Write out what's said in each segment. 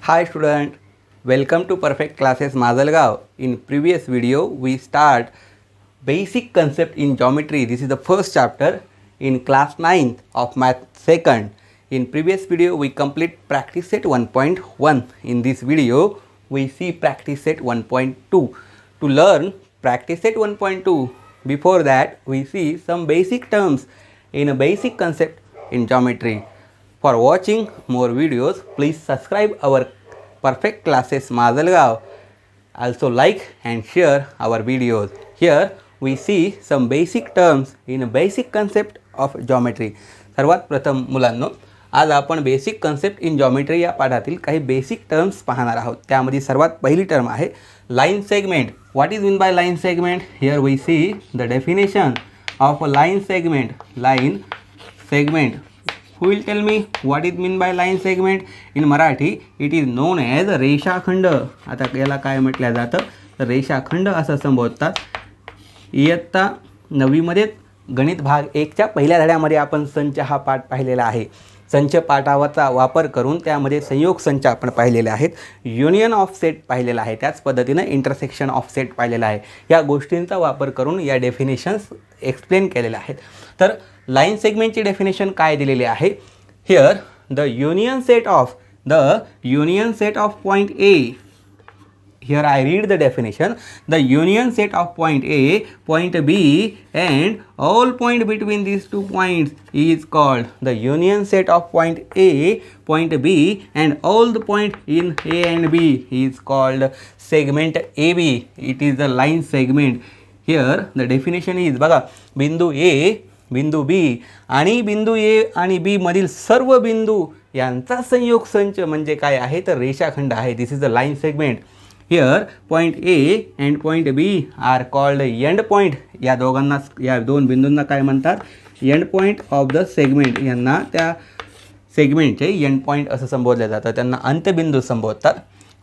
Hi student, welcome to Perfect Classes Mazalgaon. In previous video we start basic concept in geometry. This is the first chapter in class 9 of math second. In previous video we complete practice set 1.1. In this video we see practice set 1.2. To learn practice set 1.2, before that we see some basic terms in a basic concept in geometry. For watching more videos, please subscribe our Perfect Classes Mazalgaon. Also like and share our videos. Here we see some basic terms in a basic concept of geometry. सर्वात प्रथम मुलांनो, आज आपण basic concept in geometry या पाठातील काही basic terms पाहणार आहोत. त्यामध्ये सर्वात पहिली टर्म आहे line segment. What is mean by line segment? Here we see the definition of a line segment. Line segment. Who will tell me what is mean by line segment? In Marathi it is known as रेषाखंड. आता याला काय म्हटलं जातं तर रेषाखंड असं संबोधतात. इयत्ता 9वी मध्ये गणित भाग 1 च्या पहिल्या धड्यामध्ये आपण संच हा पाठ पाहिलेला आहे. संच पाठाचा वापर करून त्यामध्ये संयोग संच आपण पाहिलेले आहेत. युनियन ऑफ सेट पाहिलेला आहे. त्याच पद्धतीने इंटरसेक्शन ऑफ सेट पाहिलेला आहे. या गोष्टींचा वापर करून या डेफिनेशन्स एक्सप्लेन केलेल्या आहेत. तर लाइन सेगमेंटची डेफिनेशन काय दिलेली आहे? Here the union set of point A. Here I read the definition. The union set of point A, point B and all point between these two points is called the union set of point A, point B and all the point in A and B is called segment AB. It is the line segment. Here the definition is बघा, बिंदू A, बिंदू B आणि बिंदू A आणि B मधील सर्व बिंदू यांचा संयोग संच म्हणजे काय आहे तर रेषाखंड आहे. This is the line segment. Here point A and point B are called end point. या दोघांना या दोन बिंदूंना काय म्हणतात? End point of the segment. यांना त्या सेगमेंटचे एंड पॉइंट असं संबोधलं जातं. त्यांना अंत्यबिंदू संबोधतात.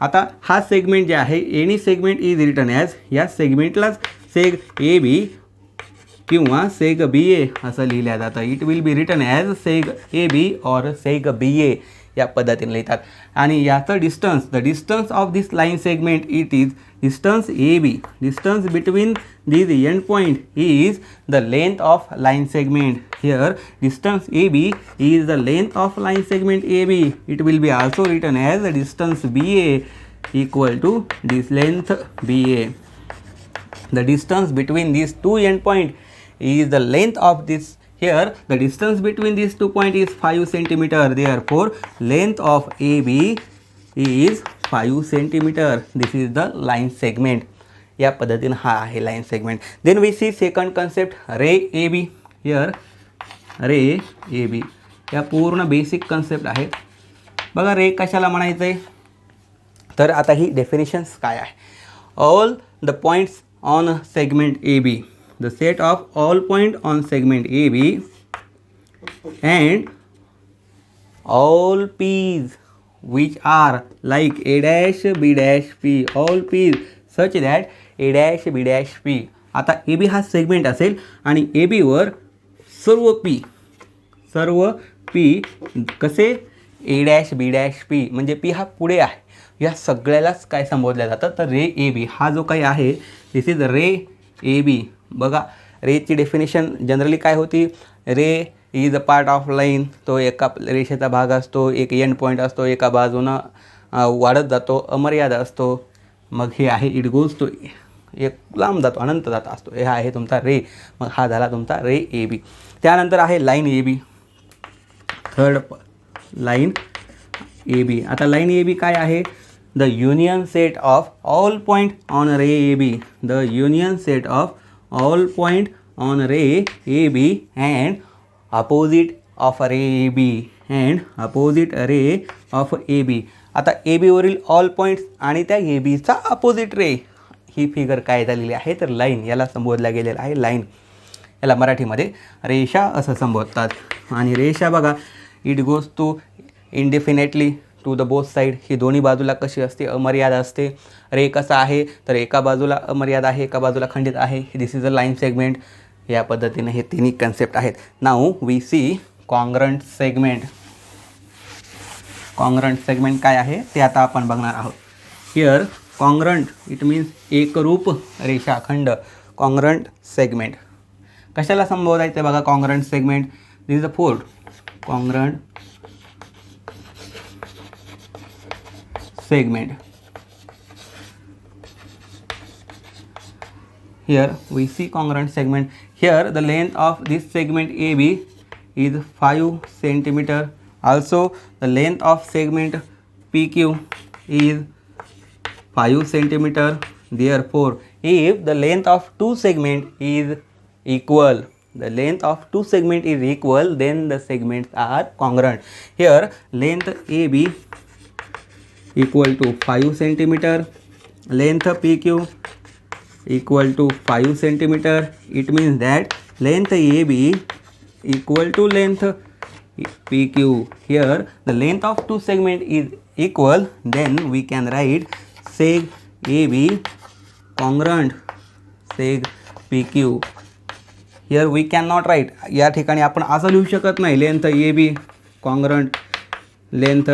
आता हा सेगमेंट जे आहे, any segment is written as, या सेगमेंटलाच सेग ए बी किंवा सेग बी ए असं लिहिलं जातं. It will be written as seg A B और सेग बी ए या पद्धतीने लिहितात. आणि याचं distance, the distance of this line segment it is distance A B. Distance between this end point is the length of line segment. Here distance A B is the length of line segment A B. It will be also written as distance B A equal to this length B A. The distance between these two end point is the length of this. Here the distance between these 2 points is 5 cm. Therefore length of AB is 5 cm. This is the line segment. या पद्धतीने हा आहे line segment. Then we see second concept, ray AB. Here ray AB या पूर्ण basic concept आहेत. बघा रे कशाला म्हणायचं आहे तर आता ही डेफिनेशन्स काय आहे? All the points on segment AB, the set of all point on segment AB and all P's which are like A dash B dash P, all P's such that A dash B dash P. आता AB हा segment असेल आणि AB वर सर्व P कसे A dash B dash P म्हणजे P हा पुढे आहे. या सगळ्यालाच काय संबोधलं जातं तर रे ए बी. हा जो काही आहे दिस इज रे ए बी. बघा रेची डेफिनेशन जनरली काय होती? Ray is a part of line. तो एका रेषेचा भाग असतो, एक एंड पॉईंट असतो, एका बाजूनं वाढत जातो, अमर्यादा असतो. मग हे आहे इट गोज तो एक लांब जातो, अनंत जात असतो. हे आहे तुमचा रे. मग हा झाला तुमचा रे ए बी. त्यानंतर आहे line A B. Third line A B. आता लाईन ए बी काय आहे? The union set of all point on ray A B. The union set of all point on ray A B and opposite of ray A B and opposite ray of A B. आता A बीवरील all points आणि त्या ए बीचा opposite ray, ही figure काय झालेली आहे तर line. याला संबोधला गेलेला आहे लाईन. याला मराठीमध्ये रेषा असं संबोधतात. आणि रेषा बघा it goes to indefinitely to the both side. ही दोन्ही बाजूला कशी असते? अमर्यादा असते. रे कसा आहे तर एका बाजूला अमर्यादा आहे, एका बाजूला खंडित आहे. This is a line segment. या पद्धतीने हे तिन्ही कन्सेप्ट आहेत. Now we see congruent segment. Congruent segment काय आहे ते आता आपण बघणार आहोत. हिअर कॉन्ग्रंट इट मीन्स एकरूप रेषाखंड. कॉन्ग्रंट सेगमेंट कशाला संबोधायचं बघा. Congruent segment this is a fourth congruent segment. Here we see congruent segment. Here the length of this segment AB is 5 centimeter. Also the length of segment PQ is 5 centimeter. Therefore if the length of two segment is equal, the length of two segment is equal, then the segments are congruent. Here length AB equal to 5 centimeter, length PQ equal to 5 centimeter. It means that length AB equal to length PQ. Here the length of two segment is equal, then we can write seg AB congruent seg PQ. Here we cannot write, या ठिकाणी आपण असं लिहू शकत नाही length AB congruent length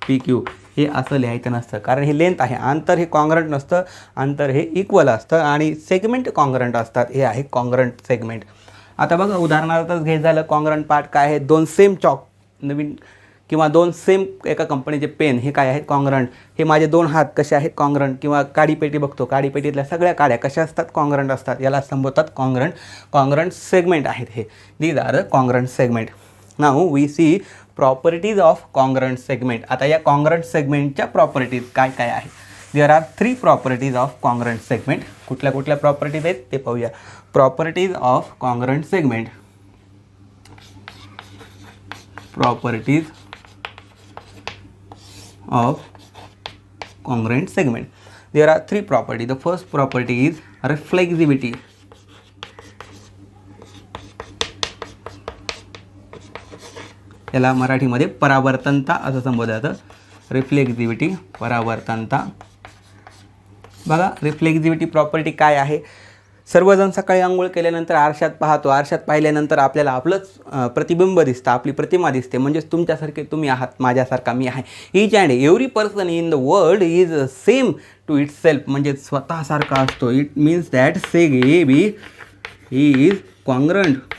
PQ. हे असं लिहायचं नसतं कारण हे लेंथ आहे. अंतर हे कॉन्ग्रंट नसतं, अंतर हे इक्वल असतं आणि सेगमेंट कॉन्ग्रंट असतात. हे आहे कॉन्ग्रंट सेगमेंट. आता बघा उदाहरणार्थच घ्यायचं झालं कॉन्ग्रंट पार्ट काय आहे. दोन सेम चॉक नवीन किंवा दोन सेम एका कंपनीचे पेन हे काय आहेत कॉन्ग्रंट. हे माझे दोन हात कसे आहेत कॉन्ग्रंट. किंवा काडीपेटी बघतो, काडीपेटीतल्या सगळ्या काड्या कशा असतात कॉन्ग्रंट असतात. याला संबोधतात कॉन्ग्रंट. कॉन्ग्रंट सेगमेंट आहेत हे. These are the congruent segment. Now we see properties of congruent segment. आता या कॉन्ग्रंट सेगमेंटच्या प्रॉपर्टीज काय काय आहेत. There are 3 properties of congruent segment. कुठल्या कुठल्या प्रॉपर्टीज आहेत ते पाहूया. Properties of congruent segment. Properties of congruent segment. There are 3 properties. The first property is reflexivity. याला मराठीमध्ये परावर्तनता असं संबोधलं जातं. रिफ्लेक्झिव्हिटी परावर्तनता. बघा रिफ्लेक्झिव्हिटी प्रॉपर्टी काय आहे. सर्वजण सकाळी आंघोळ केल्यानंतर आरशात पाहतो. आरशात पाहिल्यानंतर आपल्याला आपलंच प्रतिबिंब दिसतं, आपली प्रतिमा दिसते. म्हणजेच तुमच्यासारखे तुम्ही आहात, माझ्यासारखा मी आहे. Each and every person in the world is same to itself. म्हणजे स्वतःसारखा असतो. It means that seg A B is congruent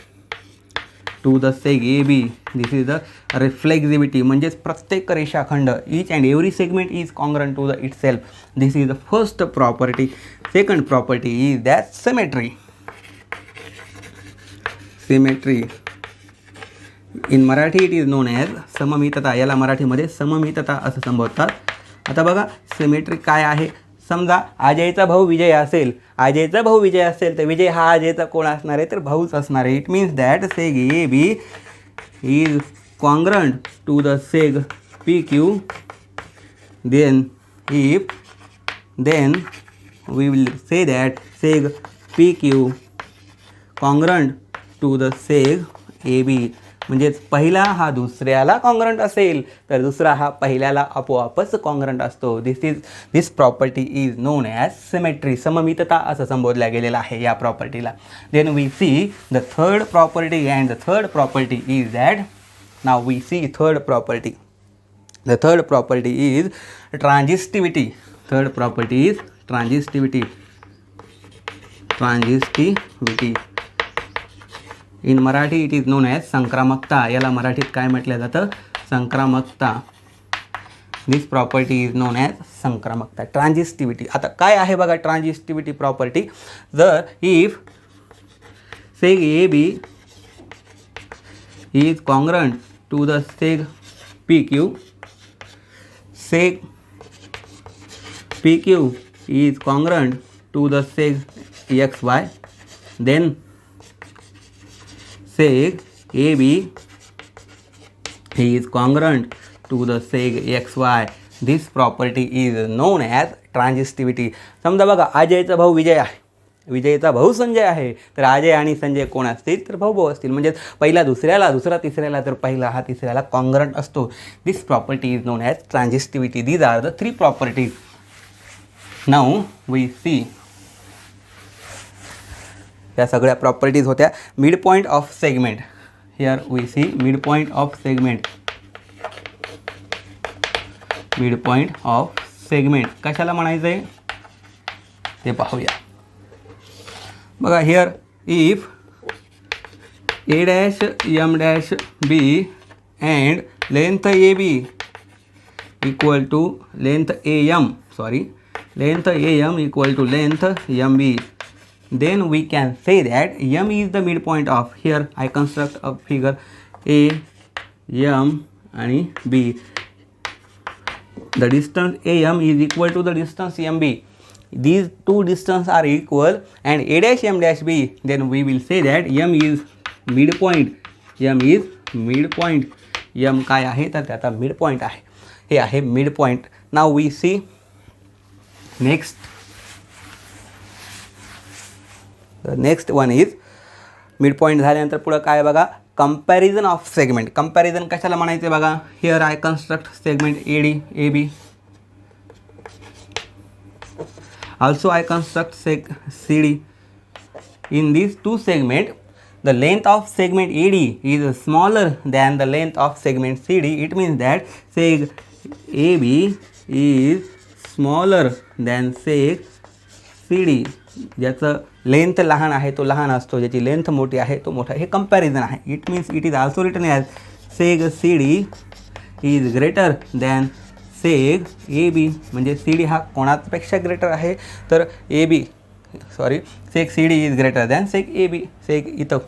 to the seg A B. This is the reflexivity. म्हणजेच प्रत्येक रेषाखंड each and every segment is congruent to the itself. This is the first property. Second property is that symmetry. Symmetry. In Marathi it is known as सममितता. याला मराठीमध्ये सममितता असं संबोधतात. आता बघा symmetry काय आहे. समजा अजयचा भाऊ विजय असेल, अजयचा भाऊ विजय असेल तर विजय हा अजयचा कोण असणार आहे तर भाऊच असणार आहे. It means that seg A B is congruent to the seg P Q. then we will say that seg PQ congruent to the seg AB. म्हणजेच पहिला हा दुसऱ्याला कॉन्ग्रंट असेल तर दुसरा हा पहिल्याला आपोआपच कॉन्ग्रंट असतो. This property is known as symmetry. सममितता असं संबोधल्या गेलेलं आहे या प्रॉपर्टीला. Then we see the third property and the third property is that. Now we see third property. The third property is transitivity. Third property is transitivity. Transitivity in Marathi it is known as संक्रामकता. याला मराठीत काय म्हटलं जातं संक्रामकता. This property is known as संक्रामकता. Transitivity. आता काय आहे बघा ट्रान्झिस्टिव्हिटी प्रॉपर्टी. जर if seg A B is congruent to the seg P Q, seg PQ is congruent to the seg XY, then seg AB is congruent to the seg XY. This property is known as transitivity. समजा बघा अजयचा भाऊ विजय आहे, विजयचा भाऊ संजय आहे तर अजय आणि संजय कोण असतील तर भाऊ भाऊ असतील. म्हणजे पहिला दुसऱ्याला, दुसरा तिसऱ्याला तर पहिला हा तिसऱ्याला कॉन्ग्रंट असतो. This property is known as transitivity. These are the 3 properties. Now we see या सगळ्या प्रॉपर्टीज होत्या. Mid point of segment. Here we see mid point of segment. Mid point of segment कशाला म्हणायचं आहे ते पाहूया. बघा here if A dash M dash B and length A B equal to length A M length AM equal to length MB, then we can say that M is the midpoint of, here I construct a figure A, M and B. The distance AM is equal to the distance MB. These two distances are equal and A dash M dash B, then we will say that M is midpoint. M is midpoint. M काय आहे तर त्याचा midpoint आहे. हे आहे midpoint. Now we see next. The next one is midpoint झाल्यानंतर पुढं काय बघा, comparison of segment. Comparison कशाला म्हणायचे बघा, here I construct segment AD AB. Also I construct CD. In these two segments, the length of segment AD is smaller than the length of segment CD. It means that seg AB is smaller than seg CD. ज्याचं length लहान आहे तो लहान असतो, ज्याची length मोठी आहे तो मोठा. हे कंपॅरिझन आहे. It means it is also written as seg C D is greater than seg A B. म्हणजे सी डी हा कोणापेक्षा ग्रेटर आहे तर A B seg C D is greater than seg A B. Seg इथं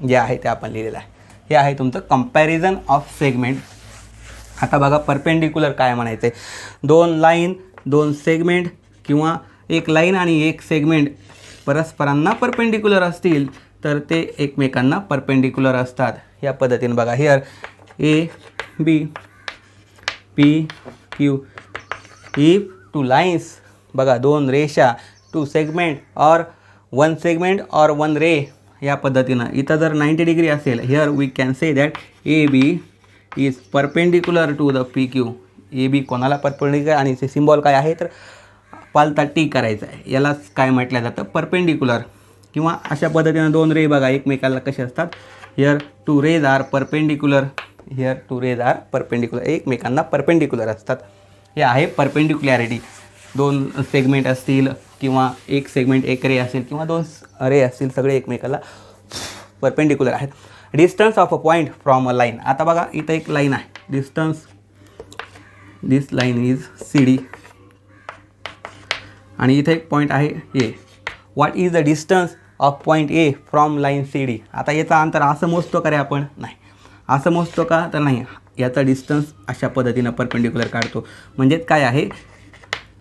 जे आहे ते आपण लिहिलेलं आहे. हे आहे तुमचं कंपॅरिझन ऑफ सेगमेंट. आता बघा परपेंडिक्युलर काय म्हणायचं आहे. दोन लाईन, दोन सेगमेंट किंवा एक लाईन आणि एक सेगमेंट परस्परांना परपेंडिक्युलर असतील तर ते एकमेकांना परपेंडिक्युलर असतात. या पद्धतीने बघा here A B P Q. If two lines, बघा दोन रेषा, टू सेगमेंट और वन सेगमेंट और वन रे, या पद्धतीनं. इथं जर 90 डिग्री असेल, here we can say that A B is perpendicular to the P Q. A B कोणाला परपेंडिक्युलर आणि ते सिम्बॉल काय आहे तर पालता टी करायचा आहे. यालाच काय म्हटलं जातं परपेंडिक्युलर. किंवा अशा पद्धतीनं दोन रे बघा एकमेकाला कसे असतात, here two rays are perpendicular, here two rays are perpendicular, एकमेकांना परपेंडिक्युलर असतात. हे आहे परपेंडिक्युलॅरिटी. दोन सेगमेंट असतील किंवा एक सेगमेंट एक रे असेल किंवा दोन रे असतील, सगळे एकमेकाला परपेंडिक्युलर आहेत. Distance of a point from a line. आता बघा इथं एक लाईन आहे, distance, this line is C D आणि इथे एक पॉईंट आहे A. What is the distance of point A from line C D. आता याचा अंतर असं मोजतो का रे आपण, नाही. असं मोजतो का तर नाही. याचा डिस्टन्स अशा पद्धतीनं परपेंडिक्युलर काढतो. म्हणजेच काय आहे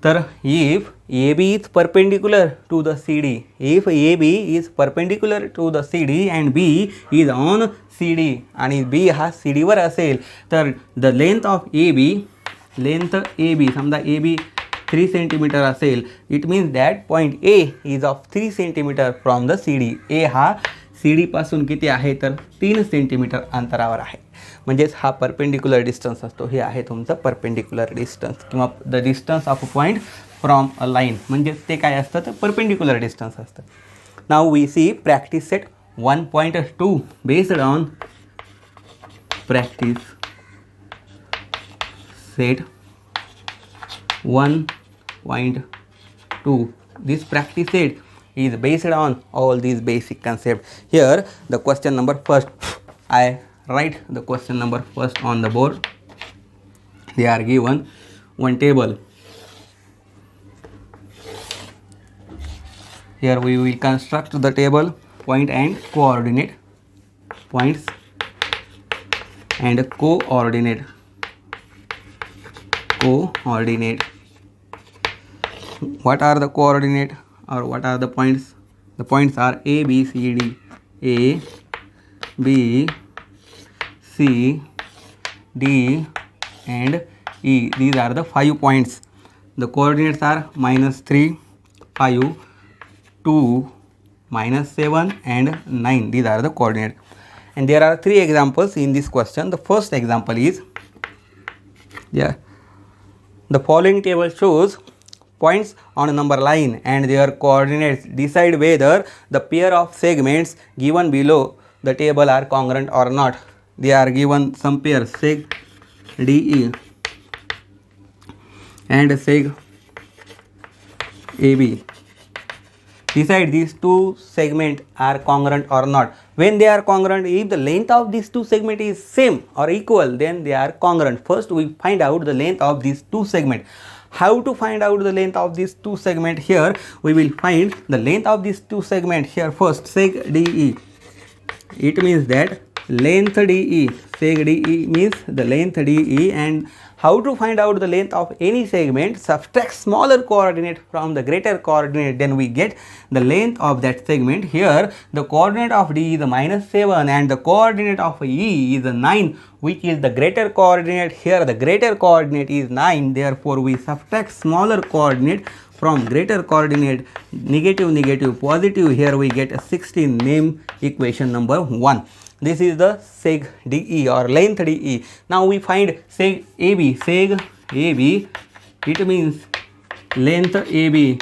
तर if A B is perpendicular to the C D, if A B is perpendicular to the C D and B is on C D, आणि बी हा सी डीवर असेल तर the length of A B, length A B, समजा A B 3 centimetre असेल, it means that point A is of 3 centimetre from the C D. A हा C डीपासून किती आहे तर 3 सेंटीमीटर अंतरावर आहे. म्हणजेच हा परपेंडिक्युलर डिस्टन्स असतो. हे आहे तुमचं परपेंडिक्युलर डिस्टन्स किंवा the distance of a point from a line. म्हणजे ते काय असतं तर परपेंडिक्युलर डिस्टन्स असतं. Now we see practice set 1.2 based on practice set 1.2. This practice set is based on all these basic concepts. Here the question number first, I write the question number first on the board. They are given one table. Here we will construct the table, point and coordinate, points and coordinate. What are the coordinate or what are the points? The points are A, B, C, D. A, B, C, D and E. These are the 5 points. The coordinates are -3, 5, 2, -7 and 9. These are the coordinates. And there are 3 examples in this question. The first example is, the following table shows points on a number line and their coordinates. Decide whether the pair of segments given below the table are congruent or not. They are given some pairs, seg DE and seg AB. Decide these two segments are congruent or not. When they are congruent, if the length of these two segments is same or equal, then they are congruent. First, we find out the length of these two segments. How to find out the length of these two segments? Here, we will find the length of these two segments. Here, first, seg DE. It means that length DE. Seg DE means the length DE. And how to find out the length of any segment? Subtract smaller coordinate from the greater coordinate, then we get the length of that segment. Here the coordinate of D is -7 and the coordinate of E is 9, which is the greater coordinate. Here the greater coordinate is 9, therefore we subtract smaller coordinate from greater coordinate, negative, negative, positive. Here we get a 16, name equation number 1. This is the seg DE or length DE. Now we find seg AB. Seg AB, it means length AB,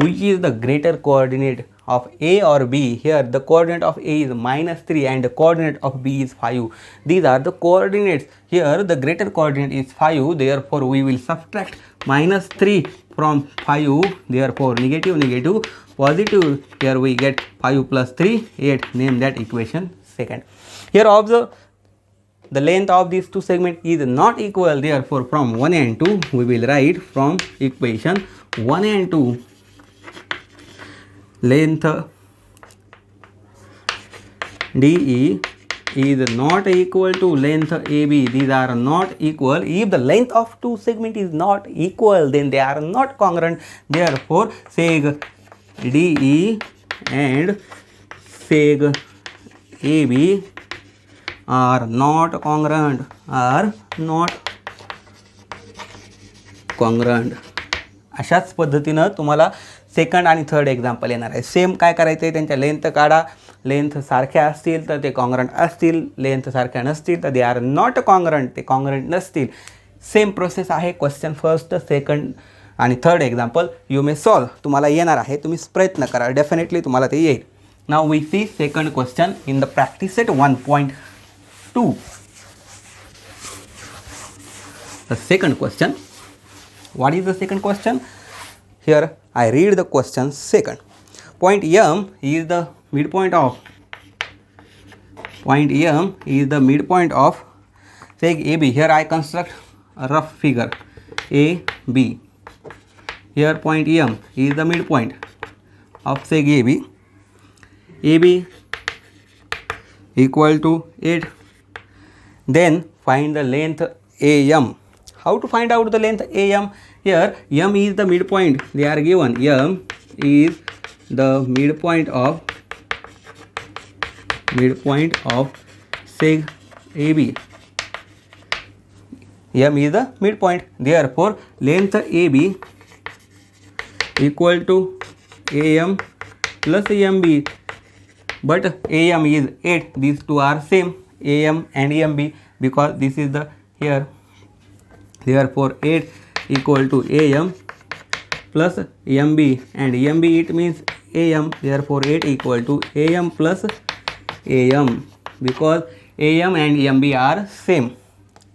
which is the greater coordinate of A or B. Here the coordinate of A is -3 and the coordinate of B is 5. These are the coordinates. Here the greater coordinate is 5, therefore we will subtract -3 from 5, therefore negative, negative, positive. Here we get 5 plus 3, 8. Name that equation second. Here observe the length of these two segments is not equal, therefore from 1 and 2 we will write from equation 1 and 2 length DE is not equal to length AB. These are not equal. If the length of two segments is not equal, then they are not congruent. Therefore seg DE and seg AB are not congruent, अशाच पद्धतीनं तुम्हाला second आणि third example येणार आहे. Same काय करायचं आहे, त्यांच्या लेंथ काढा. लेंथ सारख्या असतील तर ते कॉंग्रंट असतील, लेंथ सारख्या नसतील तर दे आर नॉट कॉंग्रंट, ते कॉंग्रंट नसतील. सेम प्रोसेस आहे. क्वेश्चन फर्स्ट, सेकंड आणि third example you may solve. तुम्हाला येणार आहे, तुम्ही प्रयत्न करा, डेफिनेटली तुम्हाला ते येईल. Now we see second question in the practice set 1.2. The second question. What is the second question? Here I read the question second. Point M is the midpoint of seg AB. Here I construct a rough figure AB. Here point M is the midpoint of seg AB. AB equal to 8. Then find the length AM. How to find out the length AM? Here M is the midpoint. They are given M is the midpoint of seg AB. M is the midpoint. Therefore length AB equal to AM plus MB. But AM is 8. These two are same, AM and MB, because this is the here. Therefore 8 equal to AM plus MB, and MB it means AM. Therefore 8 equal to AM plus AM, because AM and MB are same.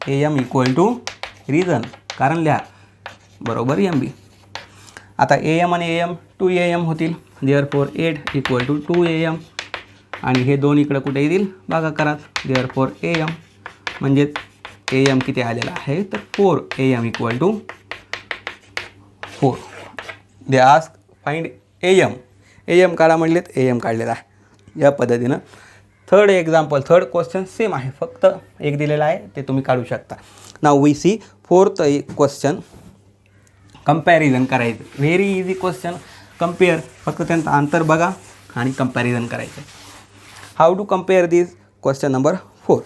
AM equal to reason, कारण लिहा बरोबर MB. आता AM आणि AM 2AM होतील. Therefore 8 equal to 2AM, आणि हे दोन इकडे कुठे येतील भागाकारात. Therefore AM म्हणजेच AM किती आलेला आहे तर 4. AM equal to 4. They ask find AM काढा म्हणलेत, AM काढलेला आहे. या पद्धतीनं third example, third question same आहे, फक्त एक दिलेला आहे ते तुम्ही काढू शकता. Now we see fourth question. Comparison करायचं, व्हेरी इझी क्वेश्चन. कंपेअर, फक्त त्यांचं अंतर बघा आणि कंपॅरिझन करायचं. How to compare this? Question number 4.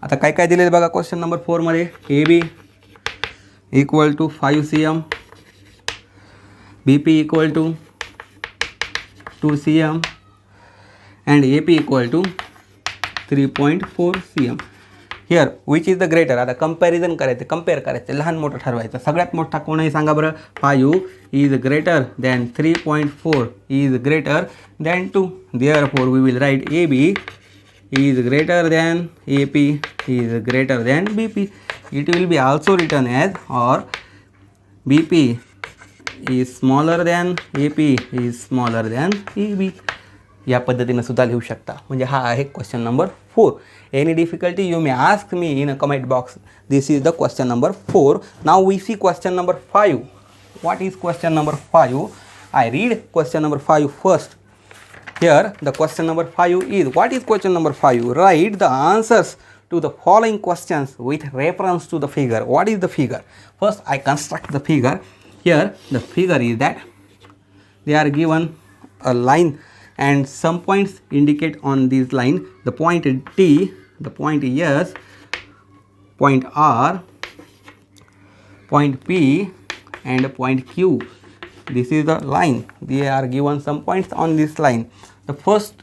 आता काय काय दिलेलं बघा क्वेश्चन नंबर 4 मध्ये. AB equal to 5 cm, BP equal to 2 cm and AP equal to 3.4 cm. Here which is the greater? आता कंपॅरिझन करायचं, कंपेअर करायचं, लहान मोठं ठरवायचं. सगळ्यात मोठा कोण आहे सांगा बरं? 5 is greater than 3.4 is greater than 2. Therefore we will write AB is greater than AP is greater than BP. It will be also written as or BP is smaller than AP is smaller than EB. या पद्धतीने सुद्धा लिहू शकता. म्हणजे हा आहे question number 4. Any difficulty you may ask me in a comment box. This is the question number 4. Now we see question number 5. What is question number 5? I read question number 5 first. Here the question number 5 is, what is question number 5? Write the answers to the following questions with reference to the figure. What is the figure? First I construct the figure. Here the figure is that they are given a line and some points indicate on this line. The point T, the point S, point R, point P and point Q. This is the line. They are given some points on this line. The first,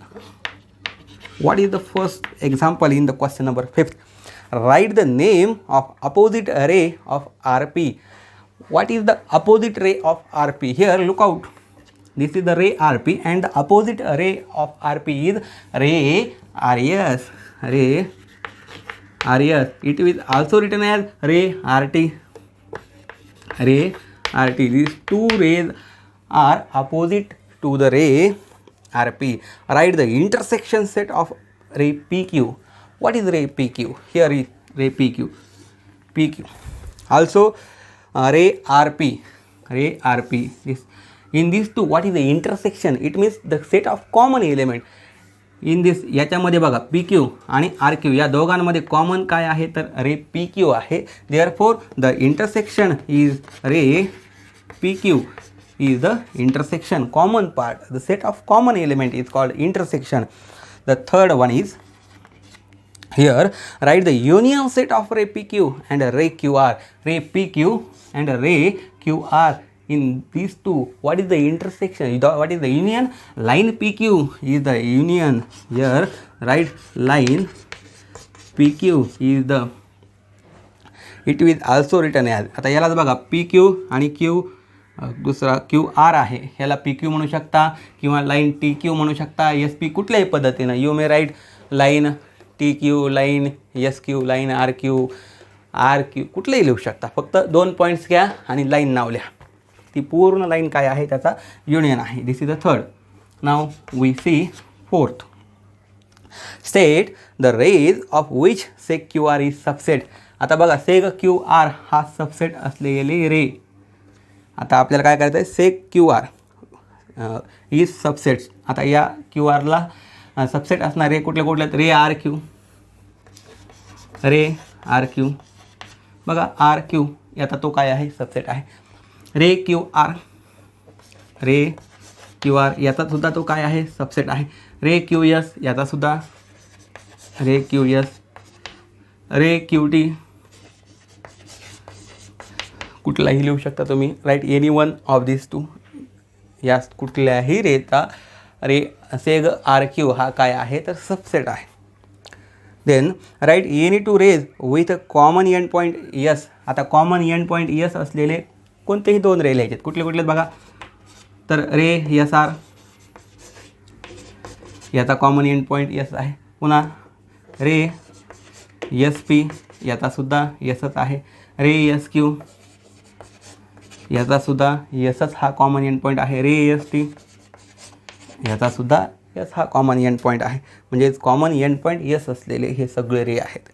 what is the first example in the question number 5th? Write the name of opposite ray of RP. What is the opposite ray of RP? Here look out. This is the ray RP and the opposite ray of RP is ray RS. Ray RS. It is also written as ray RT. Ray RT. These two rays are opposite to the ray RP. Write the intersection set of ray PQ. What is ray PQ? Here is ray PQ. PQ. Also ray RP. Ray RP. In these two, what is the intersection? It means the set of common element. In this, याच्यामध्ये बघा PQ आणि RQ या दोघांमध्ये common काय आहे तर रे PQ आहे. Therefore the intersection is ray PQ is the intersection common part. The set of common element is called intersection. The third one is, here write the union set of ray PQ and ray QR. Ray PQ and ray QR. In these two, what is the intersection? What is the union? Line PQ is the union. Here write line PQ is the, it is also written as, आता यालाच बघा PQ आणि Q दुसरा QR आहे, ह्याला PQ म्हणू शकता किंवा लाईन TQ म्हणू शकता. SP कुठल्याही पद्धतीनं you may write line TQ, line SQ, line RQ कुठलंही लिहू शकता. फक्त 2 पॉईंट्स घ्या आणि लाईन नाव लिहा. ती पूर्ण लाईन काय आहे त्याचा युनियन आहे. This is the third. Now we see fourth. State the rays of which seg QR is subset. आता बघा सेक QR हा सबसेट असलेले रे. आता आपल्याला काय करायचं आहे, सेक QR इज सबसेट्स. आता या QRला सबसेट असणारे कुठले कुठले रे RQ, रे RQ बघा RQ याचा तो काय आहे सबसेट आहे. रे QR, रे QR याचा सुद्धा तो काय आहे सबसेट आहे. रे QS याचा सुद्धा, रे QS, रे QT कुठलाही लिहू शकता तुम्ही. Write any one of this two. या कुठल्याही रेचा रे सेग RQ हा काय आहे तर सबसेट आहे. Then write any two rays with common end point S. आता कॉमन एंड पॉईंट S असलेले कोणतेही 2 रे लिहायचे. कुठले कुठले बघा तर रे SR याचा कॉमन एंड पॉईंट S आहे. पुन्हा रे SP याचा सुद्धा Sच आहे. रे SQ याचा सुद्धा Sच हा कॉमन एंड पॉईंट आहे. रे ST याचा सुद्धा S हा कॉमन एंड पॉईंट आहे. म्हणजेच कॉमन एंड पॉईंट S असलेले हे सगळे रे आहेत.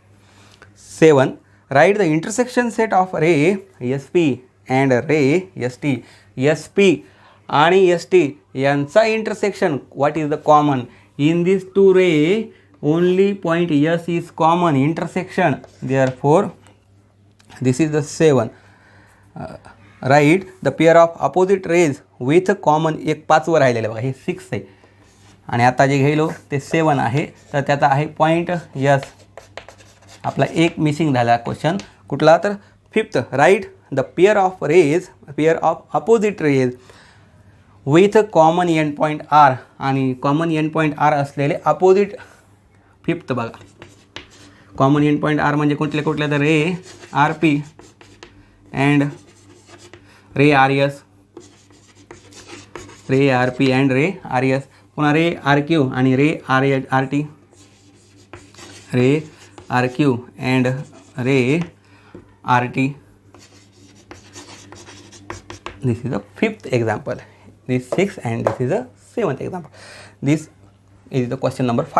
7. Write the intersection set of ray SP and ray ST. SP आणि ST यांचा intersection what is the common in this two ray. Only point S is common intersection. Therefore this is the 7. Write the pair of opposite rays with common. एक 5वर राहिलेलं बघा हे 6 आहे आणि आता जे घ्यायलो ते 7 आहे. तर त्याचा आहे पॉईंट S. आपला एक मिसिंग झाला क्वेश्चन कुठला तर 5th. Write the pair of rays, pair of opposite rays with common end point R. आणि कॉमन एंड पॉईंट R असलेले अपोजिट 5th बघा. कॉमन एंड पॉईंट R म्हणजे कुठले कुठले तर रे RP and ray RS, ray RP and ray RS. पुन्हा रे RQ आणि रे RT, ray RQ and ray RT. This is the fifth example. This sixth and this is the seventh example. This is the question number 5.